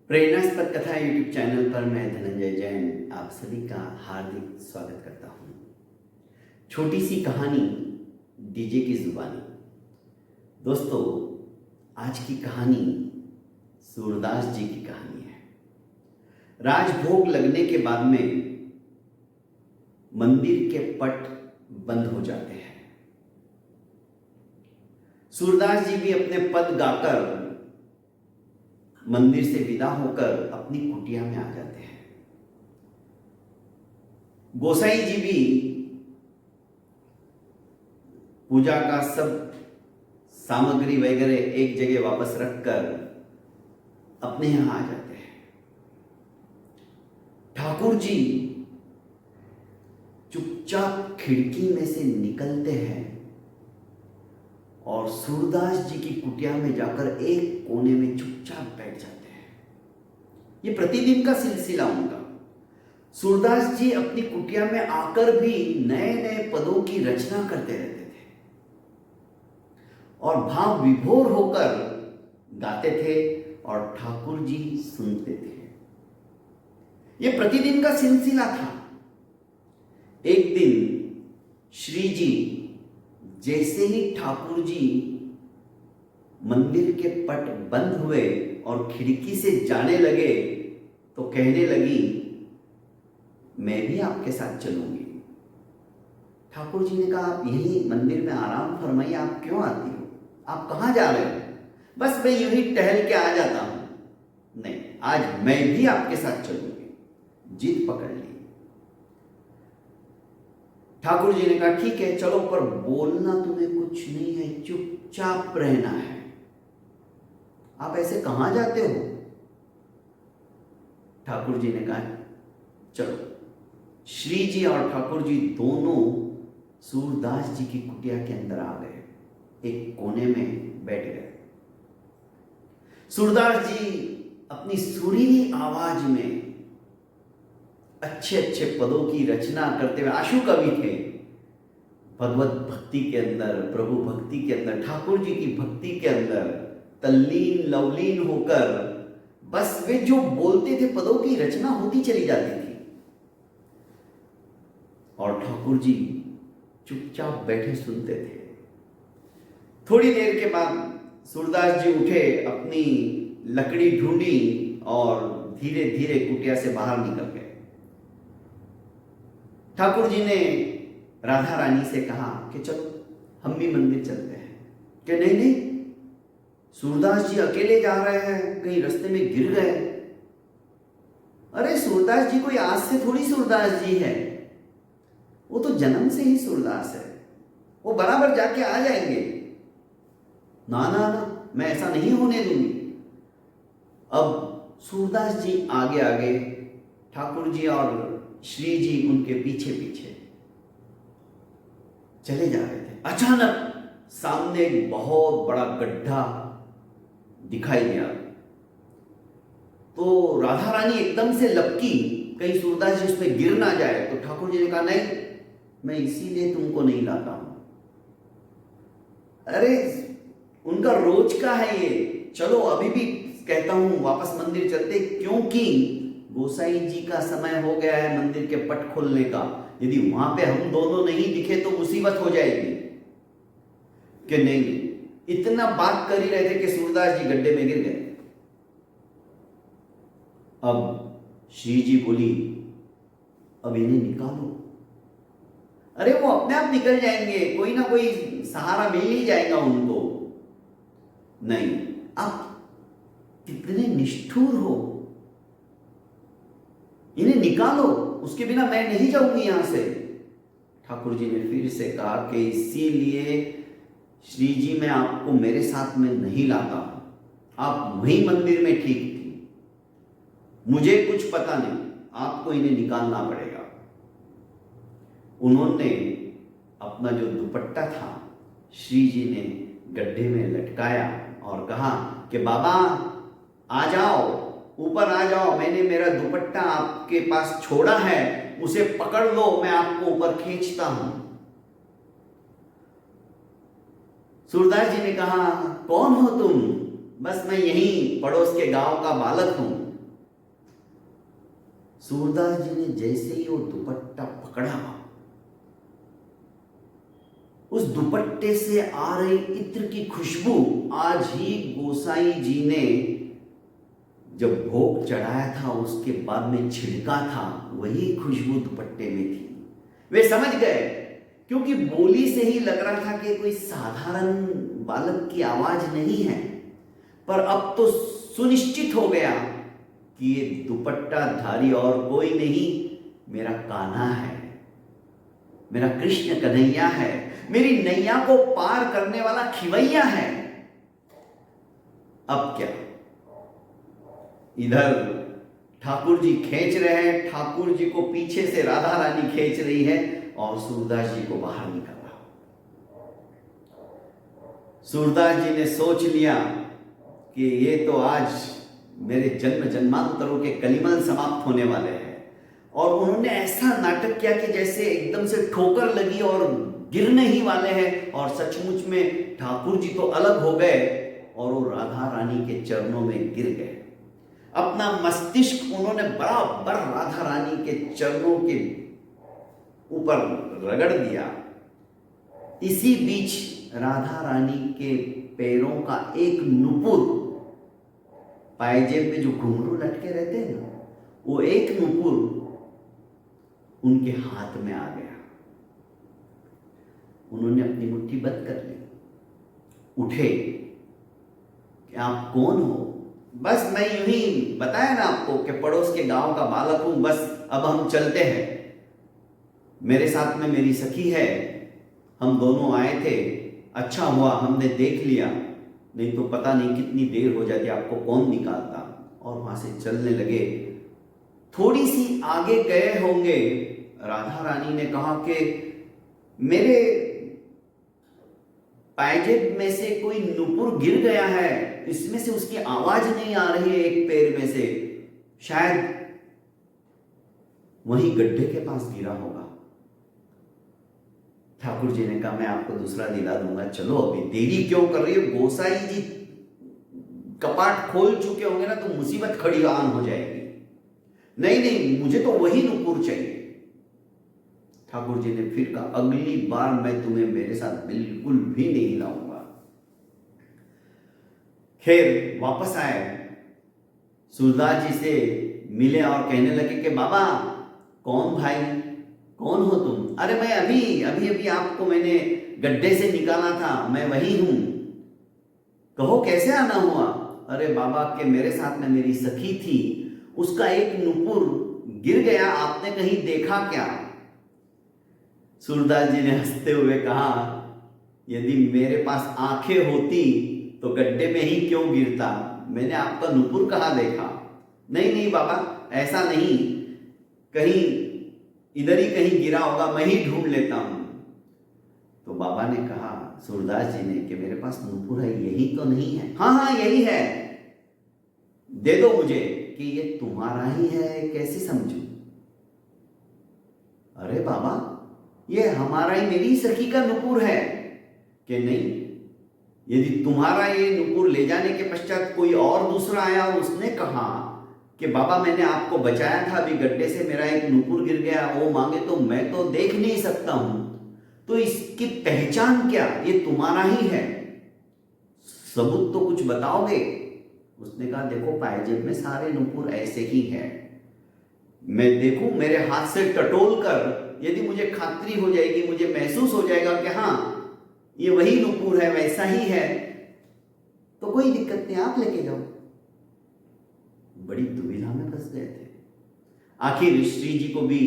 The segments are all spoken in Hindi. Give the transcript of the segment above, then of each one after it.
प्रेरणास्पद कथा यूट्यूब चैनल पर मैं धनंजय जैन आप सभी का हार्दिक स्वागत करता हूँ। छोटी सी कहानी डीजे की जुबानी। दोस्तों, आज की कहानी सूरदास जी की कहानी है। राजभोग लगने के बाद में मंदिर के पट बंद हो जाते हैं। सूरदास जी भी अपने पद गाकर मंदिर से विदा होकर अपनी कुटिया में आ जाते हैं। गोसाई जी भी पूजा का सब सामग्री वगैरह एक जगह वापस रखकर अपने यहां आ जाते हैं। ठाकुर जी चुपचाप खिड़की में से निकलते हैं और सूरदास जी की कुटिया में जाकर एक कोने में चुपचाप बैठ जाते हैं। ये प्रतिदिन का सिलसिला उनका। सूरदास जी अपनी कुटिया में आकर भी नए नए पदों की रचना करते रहते थे और भाव विभोर होकर गाते थे और ठाकुर जी सुनते थे। ये प्रतिदिन का सिलसिला था। एक दिन श्री जी जैसे ही ठाकुर जी मंदिर के पट बंद हुए और खिड़की से जाने लगे तो कहने लगी, मैं भी आपके साथ चलूंगी। ठाकुर जी ने कहा, आप यहीं मंदिर में आराम फरमाइए, आप क्यों आती हो? आप कहां जा रहे हो? बस मैं यूं ही टहल के आ जाता हूं। नहीं, आज मैं भी आपके साथ चलूंगी। जिद पकड़ ली। ठाकुर जी ने कहा, ठीक है चलो, पर बोलना तुम्हें कुछ नहीं है, चुपचाप रहना है। आप ऐसे कहां जाते हो? ठाकुर जी ने कहा, चलो। श्री जी और ठाकुर जी दोनों सूरदास जी की कुटिया के अंदर आ गए, एक कोने में बैठ गए। सूरदास जी अपनी सुरीली आवाज में अच्छे अच्छे पदों की रचना करते हुए, आशु कवि थे, भगवत भक्ति के अंदर, प्रभु भक्ति के अंदर, ठाकुर जी की भक्ति के अंदर तल्लीन लवलीन होकर बस वे जो बोलते थे पदों की रचना होती चली जाती थी और ठाकुर जी चुपचाप बैठे सुनते थे। थोड़ी देर के बाद सूरदास जी उठे, अपनी लकड़ी ढूंढी और धीरे धीरे कुटिया से बाहर निकल गए। ठाकुर जी ने राधा रानी से कहा कि चलो हम भी मंदिर चलते हैं। कि नहीं नहीं, सूरदास जी अकेले जा रहे हैं, कहीं रास्ते में गिर गए। अरे सूरदास जी कोई आज से थोड़ी सूरदास जी है, वो तो जन्म से ही सूरदास है, वो बराबर जाके आ जाएंगे। ना ना ना, मैं ऐसा नहीं होने दूंगी। अब सूरदास जी आगे आगे, ठाकुर जी और श्री जी उनके पीछे पीछे चले जा रहे थे। अचानक सामने एक बहुत बड़ा गड्ढा दिखाई दिया तो राधा रानी एकदम से लपकी, कहीं सूरदास जी उसमें गिर ना जाए। तो ठाकुर जी ने कहा, नहीं, मैं इसीलिए तुमको नहीं लाता हूं। अरे उनका रोज का है ये, चलो अभी भी कहता हूं वापस मंदिर चलते, क्योंकि गोसाई जी का समय हो गया है मंदिर के पट खोलने का। यदि वहां पे हम दोनों नहीं दिखे तो मुसीबत हो जाएगी। कि नहीं, इतना बात कर ही रहे थे कि सूरदास जी गड्ढे में गिर गए। अब श्री जी बोली, अब इन्हें निकालो। अरे वो अपने आप निकल जाएंगे, कोई ना कोई सहारा मिल ही जाएगा उनको। नहीं, आप कितने निष्ठुर हो, इन्हें निकालो, उसके बिना मैं नहीं जाऊंगी यहां से। ठाकुर जी ने फिर से कहा कि इसीलिए श्री जी मैं आपको मेरे साथ में नहीं लाता, आप वही मंदिर में ठीक थी, मुझे कुछ पता नहीं, आपको इन्हें निकालना पड़ेगा। उन्होंने अपना जो दुपट्टा था श्री जी ने गड्ढे में लटकाया और कहा कि बाबा आ जाओ, ऊपर आ जाओ, मैंने मेरा दुपट्टा आपके पास छोड़ा है, उसे पकड़ लो, मैं आपको ऊपर खींचता हूं। सूरदास जी ने कहा, कौन हो तुम? बस मैं यहीं पड़ोस के गांव का बालक हूं, सूरदास जी ने जैसे ही वो दुपट्टा पकड़ा, उस दुपट्टे से आ रही इत्र की खुशबू आज ही गोसाई जी ने जब भोग चढ़ाया था उसके बाद में छिड़का था, वही खुशबू दुपट्टे में थी। वे समझ गए, क्योंकि बोली से ही लग रहा था कि कोई साधारण बालक की आवाज नहीं है। पर अब तो सुनिश्चित हो गया कि ये दुपट्टा धारी और कोई नहीं, मेरा कान्हा है, मेरा कृष्ण कन्हैया है, मेरी नैया को पार करने वाला खिवैया है। अब क्या, इधर ठाकुर जी खींच रहे हैं, ठाकुर जी को पीछे से राधा रानी खींच रही है और सूरदास जी को बाहर निकाला। सूरदास जी ने सोच लिया कि ये तो आज मेरे जन्म जन्मांतरों के कलिमल समाप्त होने वाले हैं। और उन्होंने ऐसा नाटक किया कि जैसे एकदम से ठोकर लगी और गिरने ही वाले हैं, और सचमुच में ठाकुर जी तो अलग हो गए और वो राधा रानी के चरणों में गिर गए। अपना मस्तिष्क उन्होंने बराबर राधा रानी के चरणों के ऊपर रगड़ दिया। इसी बीच राधा रानी के पैरों का एक नुपुर, पायजेब में जो घुंघरू लटके रहते हैं ना, वो एक नुपुर उनके हाथ में आ गया। उन्होंने अपनी मुट्ठी बंद कर ली, उठे कि आप कौन हो? बस मैं यूं ही बताया ना आपको कि पड़ोस के गांव का बालक हूं, बस अब हम चलते हैं, मेरे साथ में मेरी सखी है, हम दोनों आए थे, अच्छा हुआ हमने देख लिया, नहीं तो पता नहीं कितनी देर हो जाती, आपको कौन निकालता। और वहां से चलने लगे। थोड़ी सी आगे गए होंगे, राधा रानी ने कहा कि मेरे पायजेब में से कोई नुपुर गिर गया है, इसमें से उसकी आवाज नहीं आ रही है एक पैर में से, शायद वही गड्ढे के पास गिरा होगा। ठाकुर जी ने कहा मैं आपको दूसरा दिला दूंगा, चलो अभी देरी क्यों कर रही हो? गोसाई जी कपाट खोल चुके होंगे ना तो मुसीबत खड़ी आन हो जाएगी। नहीं नहीं, मुझे तो वही नुपुर चाहिए। ठाकुर जी ने फिर कहा अगली बार मैं तुम्हें मेरे साथ बिल्कुल भी नहीं लाऊंगा। खैर वापस आए, सूरदास जी से मिले और कहने लगे कि बाबा कौन भाई, कौन हो तुम? अरे मैं अभी अभी अभी आपको मैंने गड्ढे से निकाला था, मैं वही हूं। कहो कैसे आना हुआ? अरे बाबा के मेरे साथ में मेरी सखी थी, उसका एक नुपुर गिर गया, आपने कहीं देखा क्या? सूरदास जी ने हंसते हुए कहा यदि मेरे पास आंखें होती तो गड्ढे में ही क्यों गिरता, मैंने आपका नुपुर कहाँ देखा? नहीं नहीं बाबा ऐसा नहीं, कहीं इधर ही कहीं गिरा होगा, मैं ही ढूंढ लेता हूं। तो बाबा ने कहा सूरदास जी ने कि मेरे पास नुपुर है, यही तो नहीं है? हाँ हाँ यही है, दे दो मुझे। कि ये तुम्हारा ही है कैसे समझूं? अरे बाबा ये हमारा ही, मेरी सखी का नुपुर है। कि नहीं, यदि तुम्हारा ये नुपुर ले जाने के पश्चात कोई और दूसरा आया और उसने कहा कि बाबा मैंने आपको बचाया था, अभी गड्ढे से मेरा एक नुपुर गिर गया, वो मांगे तो मैं तो देख नहीं सकता हूं, तो इसकी पहचान क्या? ये तुम्हारा ही है, सबूत तो कुछ बताओगे? उसने कहा देखो पायजेब में सारे नुपुर ऐसे ही हैं, मैं देखूं मेरे हाथ से टटोल कर, यदि मुझे खात्री हो जाएगी, मुझे महसूस हो जाएगा कि हाँ ये वही नुपुर है, वैसा ही है, तो कोई दिक्कत नहीं, आप लेके जाओ। बड़ी दुविधा में फंस गए थे। आखिर श्री जी को भी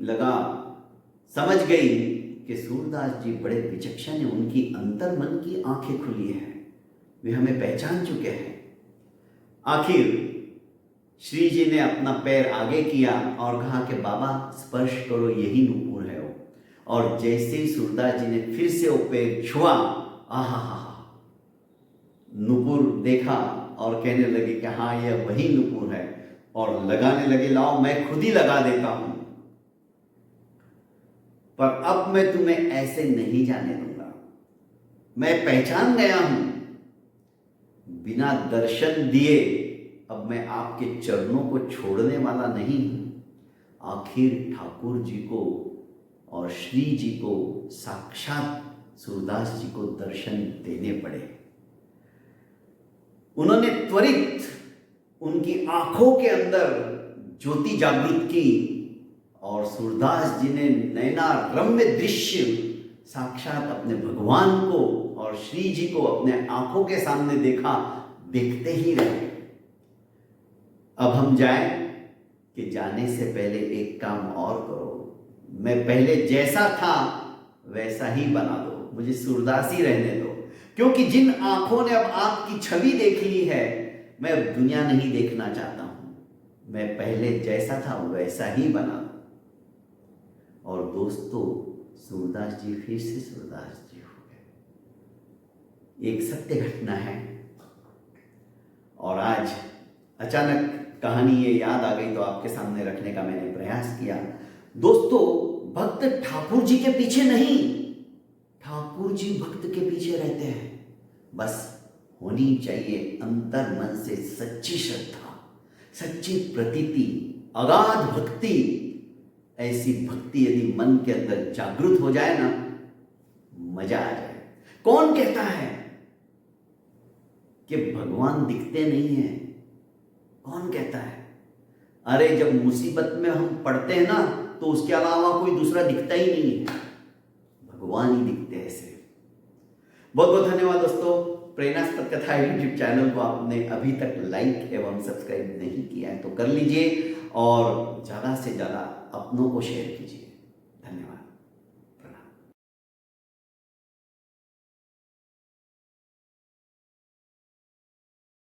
लगा, समझ गई कि सूरदास जी बड़े विचक्षण हैं, उनकी अंतर्मन की आंखें खुली हैं, वे हमें पहचान चुके हैं। आखिर श्री जी ने अपना पैर आगे किया और कहा कि बाबा स्पर्श करो, यही नुपुर है वो। और जैसे ही सूरदास जी ने फिर से वो पैर छुआ, आहा नुपुर देखा और कहने लगे कि हाँ यह वही नुपुर है, और लगाने लगे, लाओ मैं खुद ही लगा देता हूं, पर अब मैं तुम्हें ऐसे नहीं जाने दूंगा, मैं पहचान गया हूं, बिना दर्शन दिए अब मैं आपके चरणों को छोड़ने वाला नहीं हूं। आखिर ठाकुर जी को और श्री जी को साक्षात सूरदास जी को दर्शन देने पड़े। उन्होंने त्वरित उनकी आंखों के अंदर ज्योति जागृत की और सूरदास जी ने नयनारम्य दृश्य साक्षात अपने भगवान को और श्री जी को अपने आंखों के सामने देखा, देखते ही रहे। अब हम जाएं कि जाने से पहले एक काम और करो, मैं पहले जैसा था वैसा ही बना दो, मुझे सूरदास ही रहने दो, क्योंकि जिन आंखों ने अब आपकी छवि देख ली है, मैं अब दुनिया नहीं देखना चाहता हूं, मैं पहले जैसा था वैसा ही बना दो। और दोस्तों, सूरदास जी फिर से सूरदास जी हो गए। एक सत्य घटना है और आज अचानक कहानी ये याद आ गई तो आपके सामने रखने का मैंने प्रयास किया। दोस्तों, भक्त ठाकुर जी के पीछे नहीं, ठाकुर जी भक्त के पीछे रहते हैं। बस होनी चाहिए अंतर मन से सच्ची श्रद्धा, सच्ची प्रतीति, अगाध भक्ति। ऐसी भक्ति यदि मन के अंदर जागृत हो जाए ना, मजा आ जाए। कौन कहता है कि भगवान दिखते नहीं है? कौन कहता है? अरे जब मुसीबत में हम पड़ते हैं ना, तो उसके अलावा कोई दूसरा दिखता ही नहीं है, भगवान ही दिखते हैं सिर्फ। बहुत बहुत धन्यवाद दोस्तों। प्रेरणास्पद कथा यूट्यूब चैनल को आपने अभी तक लाइक एवं सब्सक्राइब नहीं किया है तो कर लीजिए और ज़्यादा से ज़्यादा अपनों को शेयर कीजिए।